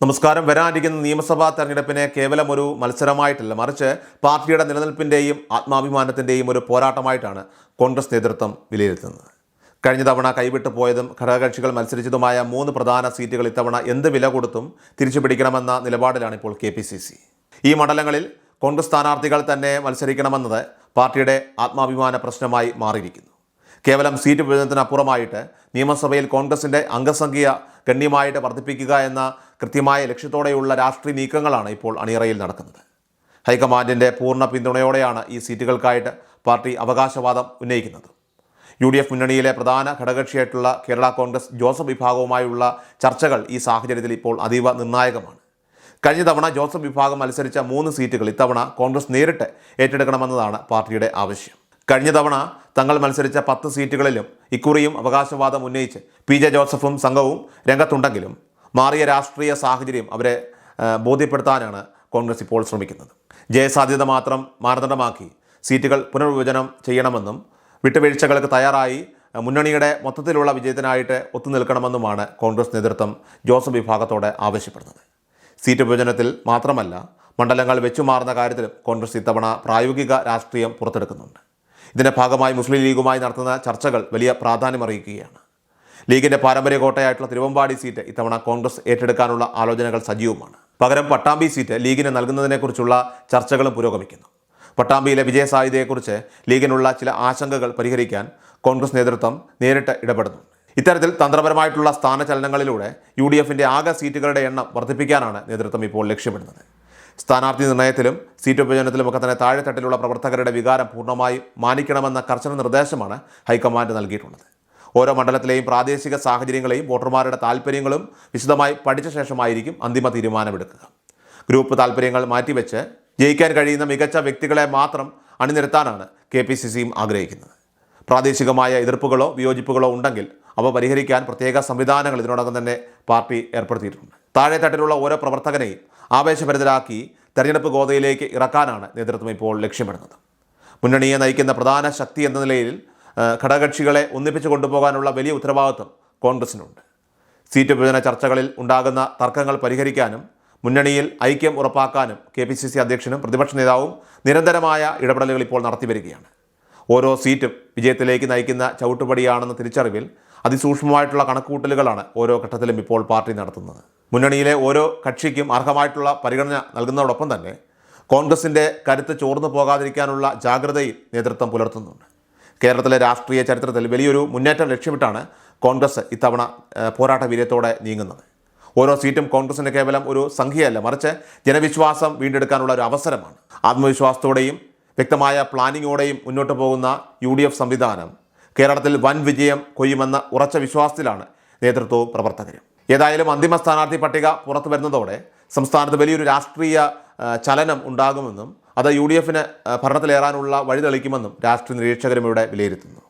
നമസ്കാരം. വരാനിരിക്കുന്ന നിയമസഭാ തെരഞ്ഞെടുപ്പിനെ കേവലം ഒരു മത്സരമായിട്ടല്ല, മറിച്ച് പാർട്ടിയുടെ നിലനിൽപ്പിൻ്റെയും ആത്മാഭിമാനത്തിൻ്റെയും ഒരു പോരാട്ടമായിട്ടാണ് കോൺഗ്രസ് നേതൃത്വം വിലയിരുത്തുന്നത്. കഴിഞ്ഞ തവണ കൈവിട്ടു പോയതും ഘടകകക്ഷികൾ മത്സരിച്ചതുമായ 3 പ്രധാന സീറ്റുകൾ ഇത്തവണ എന്ത് വില കൊടുത്തും തിരിച്ചു പിടിക്കണമെന്ന നിലപാടിലാണ് ഇപ്പോൾ KPCC. ഈ മണ്ഡലങ്ങളിൽ കോൺഗ്രസ് സ്ഥാനാർത്ഥികൾ തന്നെ മത്സരിക്കണമെന്നത് പാർട്ടിയുടെ ആത്മാഭിമാന പ്രശ്നമായി മാറിയിരിക്കുന്നു. കേവലം സീറ്റ് വിഭജനത്തിനപ്പുറമായിട്ട് നിയമസഭയിൽ കോൺഗ്രസിൻ്റെ അംഗസംഖ്യ ഗണ്യമായിട്ട് വർദ്ധിപ്പിക്കുക എന്ന കൃത്യമായ ലക്ഷ്യത്തോടെയുള്ള രാഷ്ട്രീയ നീക്കങ്ങളാണ് ഇപ്പോൾ അണിയറയിൽ നടക്കുന്നത്. ഹൈക്കമാൻഡിൻ്റെ പൂർണ്ണ പിന്തുണയോടെയാണ് ഈ സീറ്റുകൾക്കായിട്ട് പാർട്ടി അവകാശവാദം ഉന്നയിക്കുന്നത്. UDF മുന്നണിയിലെ പ്രധാന ഘടകകക്ഷിയായിട്ടുള്ള കേരള കോൺഗ്രസ് ജോസഫ് വിഭാഗവുമായുള്ള ചർച്ചകൾ ഈ സാഹചര്യത്തിൽ ഇപ്പോൾ അതീവ നിർണായകമാണ്. കഴിഞ്ഞ തവണ ജോസഫ് വിഭാഗം മത്സരിച്ച 3 സീറ്റുകൾ ഇത്തവണ കോൺഗ്രസ് നേരിട്ട് ഏറ്റെടുക്കണമെന്നതാണ് പാർട്ടിയുടെ ആവശ്യം. കഴിഞ്ഞ തവണ തങ്ങൾ മത്സരിച്ച 10 സീറ്റുകളിലും ഇക്കുറിയും അവകാശവാദം ഉന്നയിച്ച് PJ ജോസഫും സംഘവും രംഗത്തുണ്ടെങ്കിലും മാറിയ രാഷ്ട്രീയ സാഹചര്യം അവരെ ബോധ്യപ്പെടുത്താനാണ് കോൺഗ്രസ് ഇപ്പോൾ ശ്രമിക്കുന്നത്. ജയസാധ്യത മാത്രം മാനദണ്ഡമാക്കി സീറ്റുകൾ പുനർവിഭജനം ചെയ്യണമെന്നും വിട്ടുവീഴ്ചകൾക്ക് തയ്യാറായി മുന്നണിയുടെ മൊത്തത്തിലുള്ള വിജയത്തിനായിട്ട് ഒത്തുനിൽക്കണമെന്നുമാണ് കോൺഗ്രസ് നേതൃത്വം ജോസഫ് വിഭാഗത്തോടെ ആവശ്യപ്പെടുന്നത്. സീറ്റ് വിഭജനത്തിൽ മാത്രമല്ല, മണ്ഡലങ്ങൾ വെച്ചുമാറുന്ന കാര്യത്തിലും കോൺഗ്രസ് ഇത്തവണ പ്രായോഗിക രാഷ്ട്രീയം പുറത്തെടുക്കുന്നുണ്ട്. ഇതിൻ്റെ ഭാഗമായി മുസ്ലിം ലീഗുമായി നടത്തുന്ന ചർച്ചകൾ വലിയ പ്രാധാന്യമറിയിക്കുകയാണ്. ലീഗിൻ്റെ പാരമ്പര്യ കോട്ടയായിട്ടുള്ള തിരുവമ്പാടി സീറ്റ് ഇത്തവണ കോൺഗ്രസ് ഏറ്റെടുക്കാനുള്ള ആലോചനകൾ സജീവമാണ്. പകരം പട്ടാമ്പി സീറ്റ് ലീഗിന് നൽകുന്നതിനെക്കുറിച്ചുള്ള ചർച്ചകളും പുരോഗമിക്കുന്നു. പട്ടാമ്പിയിലെ വിജയസാധ്യതയെക്കുറിച്ച് ലീഗിനുള്ള ചില ആശങ്കകൾ പരിഹരിക്കാൻ കോൺഗ്രസ് നേതൃത്വം നേരിട്ട് ഇടപെടുന്നുണ്ട്. ഇത്തരത്തിൽ തന്ത്രപരമായിട്ടുള്ള സ്ഥാനചലനങ്ങളിലൂടെ UDFൻ്റെ ആകെ സീറ്റുകളുടെ എണ്ണം വർദ്ധിപ്പിക്കാനാണ് നേതൃത്വം ഇപ്പോൾ ലക്ഷ്യമിടുന്നത്. സ്ഥാനാർത്ഥി നിർണയത്തിലും സീറ്റ് വിഭജനത്തിലുമൊക്കെ തന്നെ താഴെത്തട്ടിലുള്ള പ്രവർത്തകരുടെ വികാരം പൂർണ്ണമായും മാനിക്കണമെന്ന കർശന നിർദ്ദേശമാണ് ഹൈക്കമാൻഡ് നൽകിയിട്ടുള്ളത്. ഓരോ മണ്ഡലത്തിലെയും പ്രാദേശിക സാഹചര്യങ്ങളെയും വോട്ടർമാരുടെ താല്പര്യങ്ങളും വിശദമായി പഠിച്ച ശേഷമായിരിക്കും അന്തിമ തീരുമാനമെടുക്കുക. ഗ്രൂപ്പ് താല്പര്യങ്ങൾ മാറ്റിവെച്ച് ജയിക്കാൻ കഴിയുന്ന മികച്ച വ്യക്തികളെ മാത്രം അണിനിരത്താനാണ് KPCCയും ആഗ്രഹിക്കുന്നത്. പ്രാദേശികമായ എതിർപ്പുകളോ വിയോജിപ്പുകളോ ഉണ്ടെങ്കിൽ അവ പരിഹരിക്കാൻ പ്രത്യേക സംവിധാനങ്ങൾ ഇതിനോടകം തന്നെ പാർട്ടി ഏർപ്പെടുത്തിയിട്ടുണ്ട്. താഴെത്തട്ടിലുള്ള ഓരോ പ്രവർത്തകനെയും ആവേശഭരിതരാക്കി തെരഞ്ഞെടുപ്പ് ഗോതയിലേക്ക് ഇറക്കാനാണ് നേതൃത്വം ഇപ്പോൾ ലക്ഷ്യമിടുന്നത്. മുന്നണിയെ നയിക്കുന്ന പ്രധാന ശക്തി എന്ന നിലയിൽ ഘടകകക്ഷികളെ ഒന്നിപ്പിച്ചു കൊണ്ടുപോകാനുള്ള വലിയ ഉത്തരവാദിത്വം കോൺഗ്രസിനുണ്ട്. സീറ്റ് വിഭജന ചർച്ചകളിൽ ഉണ്ടാകുന്ന തർക്കങ്ങൾ പരിഹരിക്കാനും മുന്നണിയിൽ ഐക്യം ഉറപ്പാക്കാനും KPCC അധ്യക്ഷനും പ്രതിപക്ഷ നേതാവും നിരന്തരമായ ഇടപെടലുകൾ ഇപ്പോൾ നടത്തിവരികയാണ്. ഓരോ സീറ്റും വിജയത്തിലേക്ക് നയിക്കുന്ന ചവിട്ടുപടിയാണെന്ന തിരിച്ചറിവിൽ അതിസൂക്ഷ്മമായിട്ടുള്ള കണക്കുകൂട്ടലുകളാണ് ഓരോ ഘട്ടത്തിലും ഇപ്പോൾ പാർട്ടി നടത്തുന്നത്. മുന്നണിയിലെ ഓരോ കക്ഷിക്കും അർഹമായിട്ടുള്ള പരിഗണന നൽകുന്നതോടൊപ്പം തന്നെ കോൺഗ്രസിൻ്റെ കരുത്ത് ചോർന്നു പോകാതിരിക്കാനുള്ള ജാഗ്രതയും നേതൃത്വം പുലർത്തുന്നുണ്ട്. കേരളത്തിലെ രാഷ്ട്രീയ ചരിത്രത്തിൽ വലിയൊരു മുന്നേറ്റം ലക്ഷ്യമിട്ടാണ് കോൺഗ്രസ് ഇത്തവണ പോരാട്ട വീര്യത്തോടെ നീങ്ങുന്നത്. ഓരോ സീറ്റും കോൺഗ്രസിന് കേവലം ഒരു സംഖ്യയല്ല, മറിച്ച് ജനവിശ്വാസം വീണ്ടെടുക്കാനുള്ള ഒരു അവസരമാണ്. ആത്മവിശ്വാസത്തോടെയും വ്യക്തമായ പ്ലാനിങ്ങോടെയും മുന്നോട്ട് പോകുന്ന UDF സംവിധാനം കേരളത്തിൽ വൻ വിജയം കൊയ്യുമെന്ന ഉറച്ച വിശ്വാസത്തിലാണ് നേതൃത്വവും പ്രവർത്തകരും. ഏതായാലും അന്തിമ സ്ഥാനാർത്ഥി പട്ടിക പുറത്തു വരുന്നതോടെ സംസ്ഥാനത്ത് വലിയൊരു രാഷ്ട്രീയ ചലനം ഉണ്ടാകുമെന്നും അത് UDFന് ഭരണത്തിലേറാനുള്ള വഴി തെളിക്കുമെന്നും രാഷ്ട്രീയ നിരീക്ഷകരും ഇവിടെ വിലയിരുത്തുന്നു.